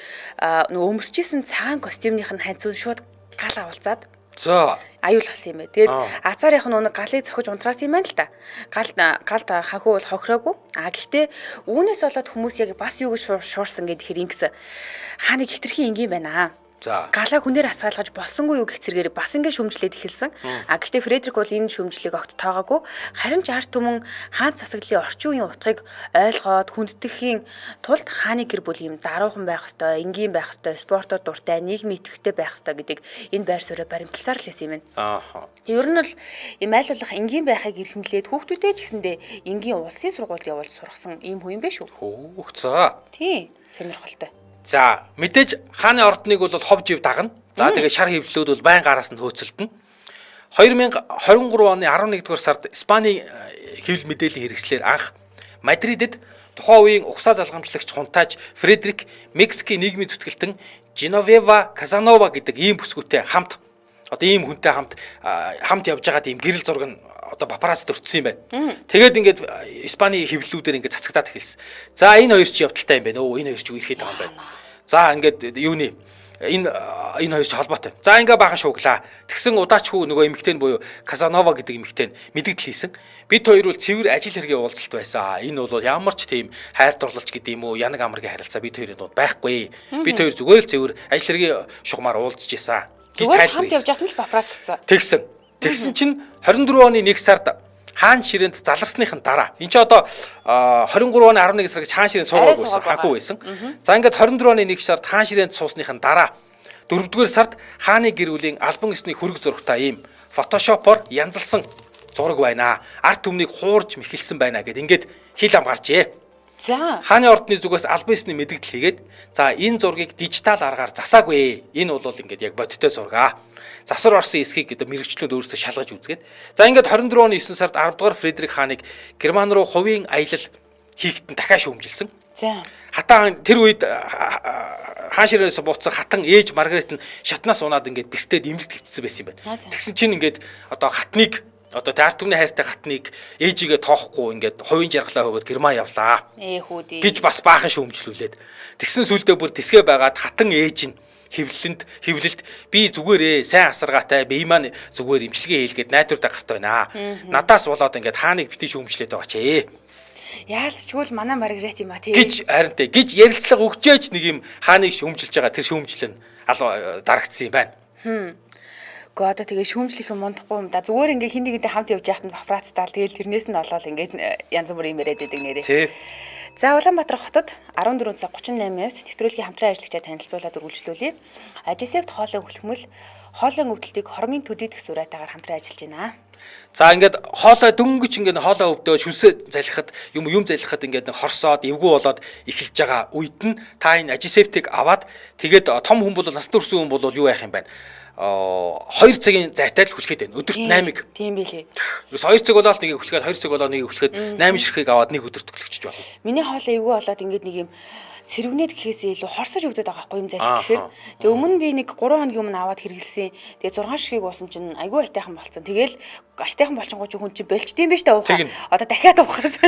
нөгөө өмсөжсэн цагаан костюмных нь ханцуун шууд гал авалцаад аюулгасан юм байна. Тэгээд азаарынх нь нөгөө галыг зохиж унтраасан юм байна л та. Галд ханхуу бол хохироогүй. Гэхдээ үүнээс болоод хүмүүс яг бас юу гэж шуурсан гэхээр ингэсэн хааны хитрхийн энгийн байна. За. Галаа хүнээр хасгаалгаж болсонгүй юу гэх зэргээр бас ингэ шүмжлээд эхэлсэн. Гэхдээ Фредерик бол энэ шүмжлийг огт тоогоогүй. Харин ч ард түмэн хаан засаглалын орчин үеийн утгыг ойлгоод хүндэтгэхийн тулд хааны гэр бүл юм даруухан байх ёстой, энгийн байх ёстой, спортод дуртай, нийгмийн идэвхтэй байх ёстой гэдэг энэ байр суурьа баримтласаар л байсан юм байна. Ааха. Ер нь л юм айл болох энгийн байхыг эрхэмлээд хүүхдүүдээ ч гэсэндээ энгийн улсын сургуульд явуулж сургасан ийм хүн юм бэ шүү. Хөөхцөө. Тийм, сонирхолтой. За, мэдээж хааны ордныг бол хов жив дагна. За тэгээ шар хөвлөлүүд бол байн гараас нь хөөцөлдөн. 2023 оны 11-р сард Испаний хэвлэл мэдээллийн хэрэгслээр анх Мадридэд тухайн үеийн угсаа залгамжлагч хунтааж Фредерик Мексикийн нийгмийн зүтгэлтэн Женовева Казанова гэдэг ийм бүсгүйтэй хамт одоо ийм хүнтэй хамт явж байгаа тийм гэрэл зураг нь одоо папараззд өртсөн юм байна. Тэгээд ингээд Испаний хэвлэлүүдээр ингээд цацагдаад эхэлсэн. За энэ хоёр ч явдалтай юм байна. Энэ хоёр ч үерхэд байгаа юм байна. За ингээд юуны энэ хоёр ч холбоотой. За ингээ баахан шууглаа. Тэгсэн удаачгүй нөгөө эмэгтэй нь буюу Казанова гэдэг эмэгтэй нь мэдгдэл хийсэн. Бид хоёр бол цэвэр ажил хэргийн уулзалт байсан. Энэ бол ямар ч тийм хайр дурлалч гэдэг юм уу, янаг амаргийн харилцаа бид хоёрын дунд байхгүй. Бид хоёр зүгээр л цэвэр ажил хэргийн шугамар уулзж ийсэн. Зүгээр хамт явж байхад нь л папараццсан. Тэгсэн чинь 24 оны 1 сард хаан ширээнд заларсныхын дараа энэ ч одоо 23 оны 11 сар гэж хаан ширээнд суугаад байсан ханху байсан. За ингээд 24 оны 1 сард хаан ширээнд суусныхын дараа 4-р сард хааны гэр бүлийн албан ёсны хүрэг зурагтай ийм фотошопоор янзалсан зураг байна. Арт түмнийг хуурж мэхэлсэн байна гэд ингээд хил ам гарчээ. За хааны ордны зүгээс албан ёсны мэдгдэл хийгээд за энэ зургийг дижитал аргаар засаагүй. Энэ бол ингээд яг бодиттой зураг аа. Засвар орсон эсхийг гэдэг мэрэгчлүүд өөрөөсөө шалгаж үзгээд за ингээд 24 оны 9 сард 10 дугаар Фредерик хааныг Герман руу хувийн аялал хийхэд нь дахиад шүүмжилсэн. За Хатан тэр үед хаан ширээнээс буцсан хатан ээж Маргарет нь шатнаас унаад ингээд бэртээд имлэг твцсэн байсан юм байна. Тэгсэн чинь ингээд одоо хатныг одоо арт түмний хайртай хатныг ээжигээ тоохгүй ингээд хувийн жаргалаа өгөөд Герман явлаа. Хүүдий. Гэж бас баахан шүүмжлүүлээд тэгсэн сүлдээ бүр тэсгээ байгаад хатан ээж нь хэвлэлд би зүгээрээ сайн асаргаатай би маань зүгээр имчилгээ хийлгээд найдвартай гарт байна. Надаас болоод ингээд хааныг битгий шүүмжлээд байгаа ч. Яалтчгүй л манай Маргарет юм а тий. Гэж харинтай гэж ярилцлага өгчөөч нэг юм хааныг шүүмжилж байгаа тэр шүүмжлэл нь дарагдсан юм байна. Гэхдээ одоо тэгээ шүүмжлэх юм мундахгүй юм да. Зүгээр ингээ хин нэгэнтэй хамт явж яхад нь папарацтаал тэгэл тэрнээс нь олоод ингээд янз бүрийн юм яриад байдаг нэрээ. Тий. За Улаанбаатар хотод 14 цаг 38 минут нэвтрүүлгийн хамтран ажиллагчаа танилцуулаад үргэлжлүүлье. Ажисепт хоолой хөлхмөл хоолой өвдөлтийг хормын төдийдөх сураатаагаар хамтран ажиллаж байна. За ингээд хоолой дөнгөж ингээд хоолой өвдөө шүлсээ залхихад юм залхихад ингээд хорсоод эвгүй болоод эхэлж байгаа үед нь та энэ ажисептийг аваад тэгээд том хүн бол насны хүрсэн хүн бол юу яах юм байна? 2 цагийн зайтай л хүлхээд байна. Өдөрт 8-ыг. Тийм байлээ. 2 цаг болоод нэгийг хүлхээд 2 цаг болоод нэгийг хүлхээд 8 ширхгийг аваад нэг өдөрт хүлхэж байна. Миний хоолой эвгүй болоод ингээд нэг юм сэрвнээд гэхээсээ илүү хорсож өгдөг байгаа байхгүй юм залхих гэхээр. Тэгээ өмнө би нэг 3 хоногийн өмнө аваад хэрэглэсэн. Тэгээ 6 ширхгийг уусан чинь айгүй айтайхан болцсон. Тэгээл айтайхан болчингууд хүн чинь болчдсон юм биш үү уухаа. Одоо дахиад уухаас.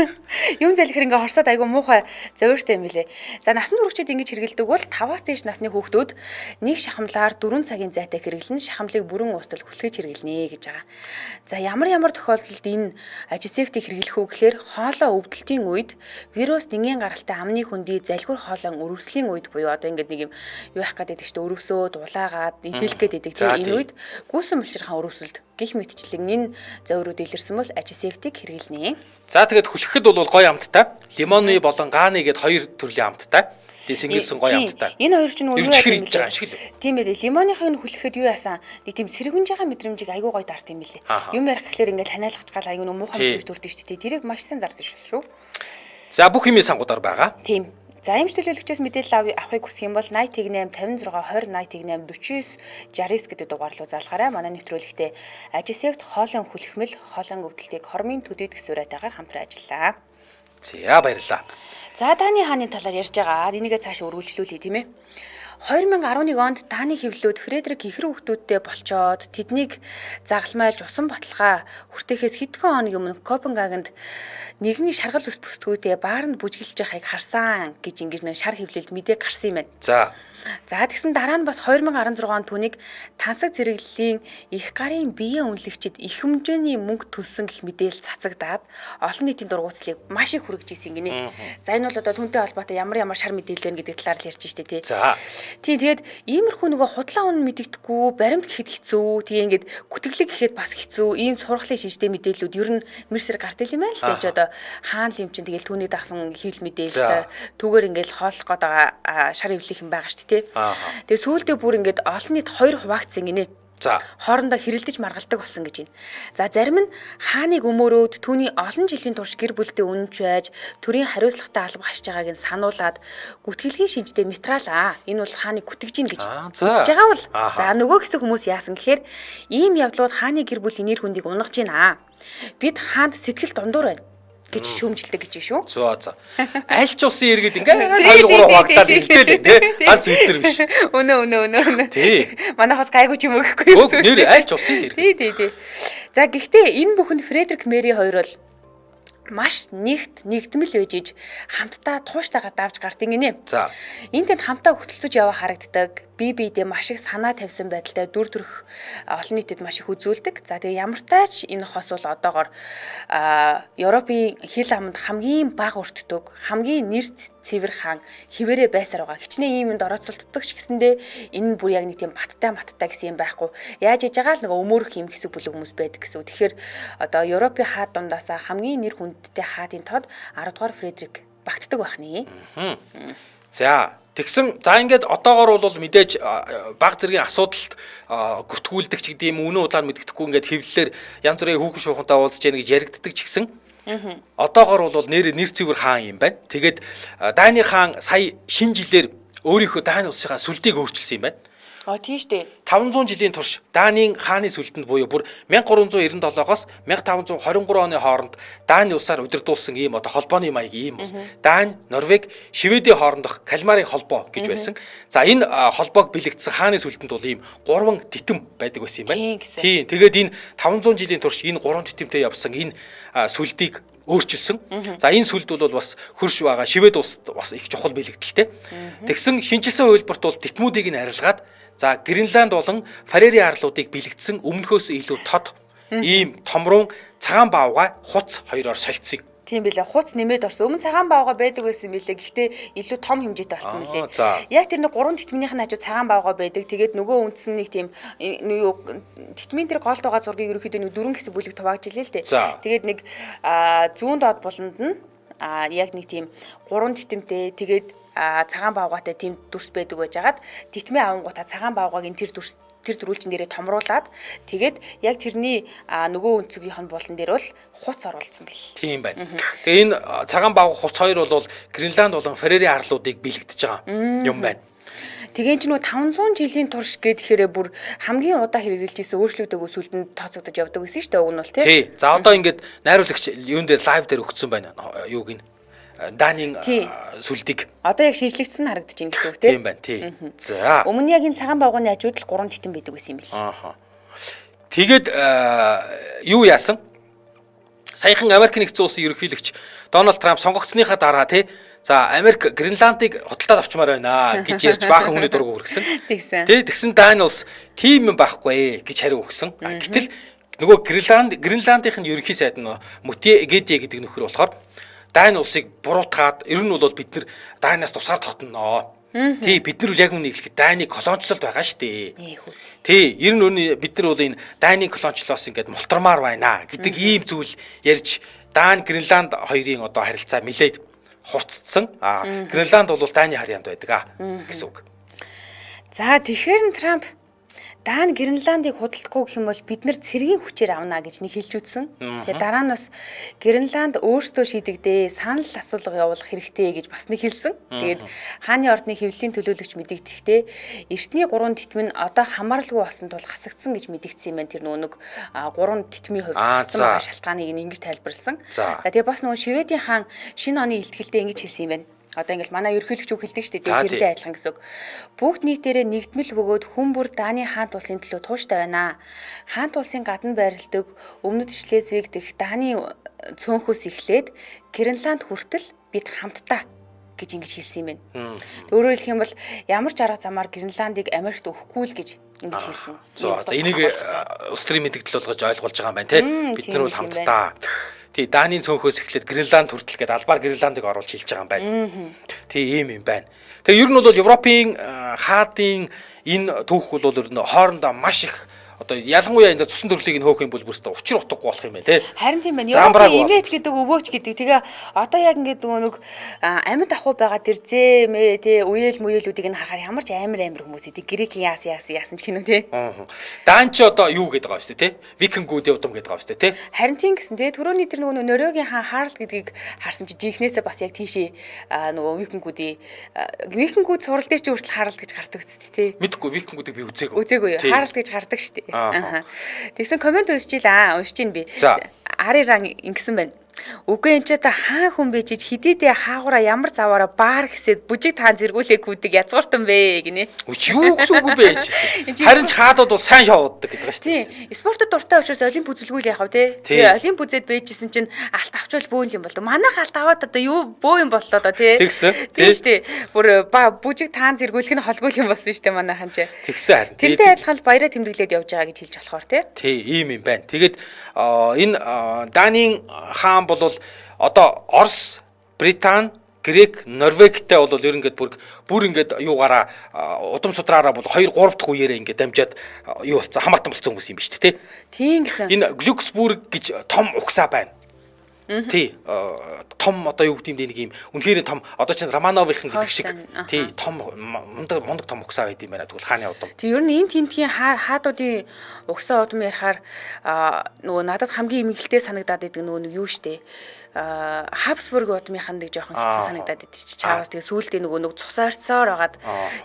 Юм залхихэр ингээ хорсоод айгүй муухай зовиртой юм билэ. За насны хүрэгчид ингэж хэрэгэлдэг бол 5-аас дээш насны хүүхдүүд нэг шахамлаар 4 цагийн зайтай хэрэглэн шахамлыг бүрэн уустал хүлхэж хэрэглэнэ гэж байгаа. За ямар тохиолдолд энэ ажисептийг хэрэглэх үү гэхээр хоолой өвдөлтийн үед вирус нингийн гаралтай амны хөндий залхиур хоолойн өрөвслийн үед буюу одоо ингээд нэг юм юу яах гэдэг чинь өрөвсөөд улаагаад идэлх гэдэг тийм энэ үед гүйсэн булчирхан өрөвсөлд гих мэтчлэн энэ зовирууд илэрсэн бол ажисептийг хэрэглэнэ. За тэгээд хүлхэхэд бол гоё амттай. Лимоны болон гааны гэд 2 төрлийн амттай. Сингилсэн гоё амттай. Энэ хоёр ч нөгөө юу яадаг юм бэ? Тийм ээ. Лимоныхыг нь хүлхэхэд юу яасан? Нэг тийм сэргэнж байгаа мэдрэмжийг айгүй гоё дарт юм билээ. Юм ярих гэхлээр ингээд ханиалгаж гал айгүй муухай мэдрэмж төрдөг шүү дээ. Тэрийг маш сайн зарж шүү. За бүх юмын сангуудаар байгаа. Тийм. За эмч төлөөлөгчөөс мэдээлэл авахыг хүсэх юм бол 8088 56 20 8088 49 69 гэдэг дугаар руу залгаарай. Манай нэвтрүүлэгтээ ажисепт хоолойн хүлхмэл хоолойн өвдөлтийг хормын төдийдөх сураатаагаар хамтран ажиллаа. За баярлалаа. За Даны хааны талаар ярьж байгаа. Энийгээ цаашаа үргэлжлүүлье тийм ээ. 2011 онд Даны хэвлэлүүд Фредерик ихэр хүүхдүүдтэй болчоод тэднийг загалмайлж усан баталгаа хүртэхээс хэдхэн хоногийн өмнө Копенгагенд нэгэн шаргал ус бүсдгүүтэй бааранд бүжгэлж байхыг харсан гэж ингэж нэг шар хэвлэлд мэдээ гарсан юм байна. За тэгсэн дараа нь бас 2016 онд түүнийг тансаг зэрэглэлийн их гарын биеийн үнэлэгчид их хэмжээний мөнгө төлсөн гэх мэдээлэл цацагдаад олон нийтийн дургуутслыг маш их хүргэж ирсэн гинэ. За энэ бол одоо түүнтэй холбоотой ямар шар мэдээлэл вэ гэдэг талаар л ярьж штэ тий. Тийм тэгээд иймэрхүү нөгөө худлаа үнэ мэдэгдэхгүй, баримт гэхэд хэцүү, тэгээ ингээд гүтгэлэг гэхэд бас хэцүү, ийм сургалын шинжтэй мэдээллүүд ер нь мэрсэр гардаг юм байна л дээ. Одоо хаан л юм чинь тэгэл түүний дагсан хэвлэл мэдээлэл түүгээр ингээд хооллох гээд байгаа шар эвлэх юм байгаа шүү дээ. Тэгээ сүүлдээ бүр ингээд олон нийт 2 хуваагдсан гинэ. За хоорондоо хэрэлдэж маргалдаг болсон гэж байна. За зарим нь хааныг өмөрөөд түүний олон жилийн турш гэр бүлдээ үнэнч байж төрийн хариуцлагатай алба хашиж байгааг нь сануулад гүтгэлгийн шинжтэй материал энэ бол хааныг гүтгэж гин гэж үзэж байгаа бол за нөгөө хэсэг хүмүүс яасан гэхээр ийм явдлууд хааны гэр бүлийн нэр хүндийг унгаж байна. Бид хаанд сэтгэл дундуур байна гэж шүүмжилдэг гэж шүү. За. Айлч улсын иргэд ингээд 2 3 хуваагдаад илдээл тий. Ганц бид нар биш. Өнөө. Тий. Манайхаас гайгүй ч юм өгөхгүй юм шүү. Нэр айлч улсын иргэд. Тий. За гэхдээ энэ бүхэнд Фредерик Мэри хоёр бол маш нэгдмэл байж иж хамтдаа тууштайгаар давж гардыг гинэ. За. Энд тэнд хамтаа хөтөлцөж яваа харагддаг. Бие биедээ маш их санаа тавьсан байдалтай дүр төрх олон нийтэд маш их үзүүлдэг. За тэгээ ямартай ч энэ хос бол одоогоор Европын хил аманд хамгийн бага өртдөг, хамгийн нэр цэвэр хаан хിവэрэ байсаар байгаа. Хичнээн иймэнд орооцолддог ч гэсэндээ энэ бүр яг нэг тийм баттай гэсэн юм байхгүй. Яаж иж байгаа л нөгөө өмөрөх юм хэсэг бүлэг хүмүүс байдаг гэсэн. Тэгэхээр одоо Европын хаад дундаасаа хамгийн нэр хүндтэй хаадын тод 10 дугаар Фредерик багтдаг байх нэ. За тэгсэн за ингээд одоогоор бол мэдээж баг зэргийн асуудалд гүтгүүлдэг ч гэдэм үнэн удаан мэддэхгүй ингээд хэвлэлээр янз бүрийн хүүхэн шуухантай уулзж яах гэж яригддаг ч гэсэн одоогоор бол нэр цэвэр хаан юм байна. Тэгээд Дайны хаан сая шинэ жилээр өөрийнхөө Дайны улсынхаа сүлдийг өөрчилсөн юм байна. Тийм шүү дээ. 500 жилийн турш Данийн хааны сүлдэнд буюу бүр 1397-оос 1523 оны хооронд Дани улсаар удирдуулсан ийм одоо холбооны маяг ийм бол Дани, Норвеги, Шведийн хоорондох Кальмарын холбоо гэж байсан. За энэ холбоог бэлэгдсэн хааны сүлдэнд бол ийм 3 титэм байдаг байсан юм байна. Тийм. Тэгээд энэ 500 жилийн турш энэ 3 титэмтэй явсан энэ сүлдийг өөрчилсөн. За энэ сүлд бол бас хөрш байгаа Швед улсад бас их чухал бэлэгдэлтэй. Тэгсэн шинжилсэн хувилбарт бол титмүүдийг нь арилгаад за Гренланд болон Фарери арлуудыг бэлэгдсэн өмнөхөөс илүү тод ийм томрун цагаан баавга хуц хоёроор солилцсон. Тийм билээ. Хуц нэмээд орсон. Өмнө цагаан баавга байдаг байсан билээ. Гэхдээ илүү том хэмжээтэй болсон билээ. Яг тэр нэг 3 титмийнх нь хажуу цагаан баавга байдаг. Тэгээд нөгөө үндсэн нэг тийм титмийн тэр голд байгаа зургийг ерөөхдөө нэг 4 хэсэг бүлэг хуваагджилээ л дээ. Тэгээд нэг зүүн доод буланд нь яг нэг тийм 3 титэмтэй тэгээд цагаан баавгаатай тийм дүрс байдаг байжгаад титмээ авангуудаа цагаан баавгагийн тэр дөрүүлчин дээрээ томруулад тэгээд яг тэрний нөгөө өнцгийнх нь булан дээр бол хуц оруулсан бэл. Тийм байна. Тэгээ энэ цагаан баавга хуц хоёр бол Гренланд болон Фарери арлуудыг бэлэгдэж байгаа юм байна. Тэгээ ч нөгөө 500 жилийн турш гэхээр бүр хамгийн удаа хэрэгжилж исэн өөрчлөгдөг сүлдэнд тооцогдож явдаг гэсэн шүү дээ. Уг нь бол тий. За одоо ингээд найруулагч юун дээр лайв дээр өгсөн байна. Юуг нь Данийн сүлдийг одоо яг шинжлэгдсэн харагдаж байна гэсэн үг тийм байна тий. За өмнө яг энэ цагаан баавганы хажууд л 3 титэм байдаг байсан юм бэл. Тэгээд юу яасан? Саяхан Америк нэгдсэн улсын ерөнхийлөгч Дональд Трамп сонгогдсныхаа дараа тий за Америк Гренландыг худалдаад авчмаар байна гэж ярьж баахан хүний дург үргэсэн. Тий тэгсэн Дани улс тийм юм байхгүй гэж хариу өгсөн. Гэтэл нөгөө Гренландын ерөнхий сайд нь Мөтэ Эгедиа гэдэг нөхөр болохоор Дани улсыг буруутгаад ер нь бол бид нар Даниас тусгаар тогтно. Тий бид нар яг үнийг хэлэхэд Дани колоничлолд байгаа шүү дээ. Тий ер нь бид нар бол энэ Дани колоничлоос ингээд мултармаар байна гэдэг ийм зүйл ярьж Дани Гренланд хоёрын одоо харилцаа нэлээд хурцсан. Гренланд бол Дани харьяанд байдаг гэсэн үг. За тэгэхээр Трамп Дани Гренландыг худалдахгүй гэх юм бол бид нар цэргийн хүчээр авна гэж нэг хэлж үтсэн. Тэгээ дараа нь бас Гренланд өөрсдөө шийдэгдээ санал асуулга явуулах хэрэгтэй гэж бас нэг хэлсэн. Тэгээд хааны ордны хэвлэлийн төлөөлөгч мэдэгдэхдээ эртний 3 титм нь одоо хамааралгүй болсон тул хасагдсан гэж мэдэгдсэн юм байна. Тэр нөгөө нэг 3 титмийн хувьд хассан байгаа шалтгааныг ингэж тайлбарласан. За тэгээ бас нөгөө Шведийн хаан шинэ оны илтгэлдээ ингэж хэлсэн юм байна. Одоо ингээл манай ерөнхийлөгч үг хэлдэг шүү дээ. Тэрнтэй адилхан гэсэн үг. Бүгд нийтээрээ нэгдмэл бөгөөд хүн бүр Дани хаант улсын төлөө тууштай байна. Хаант улсын гадна байрладаг өмнөд Шлезвиг дэх Дани цөөнхөөс эхлээд Гренланд хүртэл бид хамтдаа гэж ингэж хэлсэн юм байна. Өөрөөр хэлэх юм бол ямар ч арга замаар Гренландыг Америкт өгөхгүй л гэж ингэж хэлсэн. За энийг улс төрийн мэдээлэл болгож ойлгуулж байгаа юм байна те. Бид нар бол хамтдаа. Тий Данийн цөөнхөөс эхлээд Гренланд хүртэл гээд албаар Гренландыг оруулж хэлж байгаа юм байна. Тийм юм байна. Тэгээ ер нь бол Европын хаадын энэ түүх бол ер нь хоорондоо маш их одоо ялангуяа энэ цусан төрлийг нь хөөх юм бол бүрстэ учир утгагүй болох юм байлээ. Харин тийм байна. Европын имиж гэдэг өвөөч гэдэг. Тэгээ одоо яг ингээд нэг амьд ахуй байгаа тэр зэмээ тий үеэл мүеэлүүдийг нь харахаар ямар ч амар хүмүүс идэг. Грекийн яасан ч кино тий. Даан ч одоо юу гэдэг байгаа шүү дээ тий. Викингүүдийн удам гэдэг байгаа шүү дээ тий. Харин тийм гэсэн тий түрүүний тэр нөгөө Норвегийн хаан Харалд гэдгийг харсан чи жинхнээсээ бас яг тийшээ нөгөө викингүүд сурал дээр ч хүртэл Харалд гэж гардаг үст тий. Мэдгүй викингүүдийг би үзээгүй. Үзээгүй. Харалд гэж гардаг шүү дээ. Тэгсэн комент уншиж ийн би. Ариран ингэсэн байна. Үгүй энэ ч та хаан хүн байж хидийдээ хаагуура ямар заваараа баар гэсэд бүжиг таан зэргүүлээ гүдэг язгууртан бэ гинэ. Юу гэсэн үг бэ? Харин ч хаадууд бол сайн шоуддаг гэдэг ба шүү дээ. Тийм. Спортод дуртай учраас олимп үзэлгүүл яхав те. Тэгээ олимп үзээд байжсэн чинь алт авчвал бөөл юм болов. Манайх алт аваад одоо юу бөө юм боллоо да те. Тэгсэн. Тийм шүү дээ. Бүр бүжиг таан зэргүүлэх нь холгүй юм болсон шүү дээ манайхан ч. Тэгсэн харин. Тэрнтэй адилхан баяраа тэмдэглээд явж байгаа гэж хэлж болохоор те. Тий, ийм юм байна. Тэгээд энэ Данийн хаан бол одоо Орос, Британи, Грек, Норвегтэй бол ер нь ингээд бүр ингээд юугаараа удам судраараа бол 2 3 дахь үеэрээ ингээд дамжаад юу болсон хамаатан болсон хүмүүс юм биш үү те. Тийм гэсэн. Энэ Глюксбург гэж том угсаа байна. Тий, том одоо юу гэдэг юм нэг юм үнэхээр том одоо чинь Романовын гэдэг шиг тий том мундаг том угсаа байд юм байна тэгвэл хааны удам. Тэг ер нь энэ тентгийн хаадуудын угсаа удам ярихаар нөгөө надад хамгийн эмгэлтэй санагдаад идэг нөгөө юу штэ Habsburg удмынхан нэг жоохон хэцүү санагдаад идэв чи чаавас тэгээ сүүлдээ нөгөө цус ойрцоор байгаад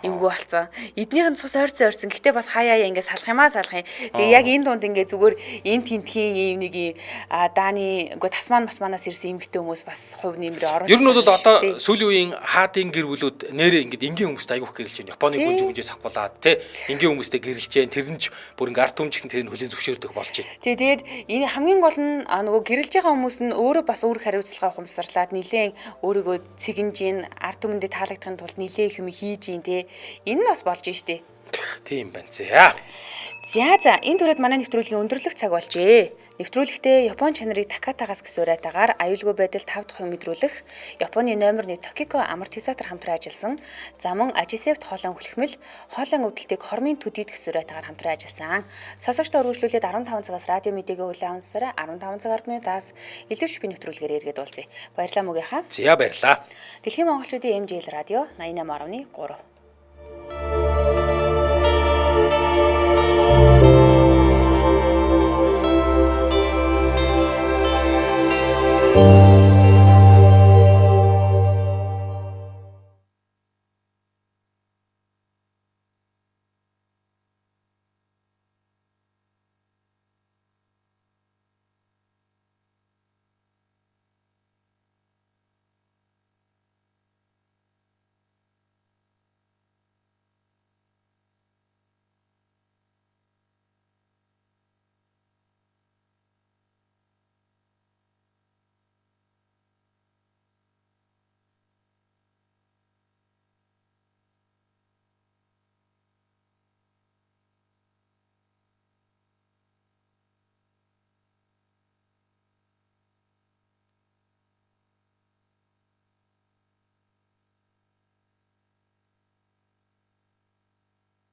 эвгүй болцсон. Эднийх нь цус ойрцсон. Гэхдээ бас хаяа ингээд салах юм. Тэгээ яг энэ дунд ингээд зүгээр энэ тентхийн ийм нэг Дани үгүй Тасман масманаас ирсэн эмэгтэй хүмүүс бас хувь нэмрээ оруулж. Ер нь бол одоо сүүлийн үеийн хаадын гэр бүлүүд нэрээ ингээд энгийн хүмүүстэй айгүйх гэрэлж байна. Японы гүнжээс авахулаад те энгийн хүмүүстэй гэрэлж जैन тэр нь ч бүр ингээд ард түмжигт тэр нь хүлийн зөвшөөрдөг болж байна. Тэгээд энэ хамгийн гол нь нөгөө гэрэлж байгаа хүмүүс нь өөрөө бас хариуцлага ухамсарлаад нилээн өөрийгөө цэгэнж ийн ард түмэндээ таалагдахын тулд нилээн их юм хийж ийн те энэ нь бас болж штэ. Тийм байна. За энэ түрээд манай нэвтрүүлгийн өндөрлөх цаг болжээ. Нэвтрүүлэгтээ Японы чанарыг Такатагаас гэсэн уриатаагаар аюулгүй байдал 5 дахь мэдрүүлэх Японы номер 1 Токико амортизатор хамтран ажилласан замун Ажисефт хоолон хүлхмэл хоолон өвдөлтийг хормын төдийд гэсэн уриатаагаар хамтран ажилласан. Сонсогчдоо үргэлжлүүлээд 15 цагаас радио мэдээгээ хүлээн авсараа 15 цаг 10 минутаас илүү шипийн нэвтрүүлгээр эргээд уулзъя. Баярлалаа мөгийнхаа. За баярлалаа. Дэлхийн монголчуудын MJL радио 88.3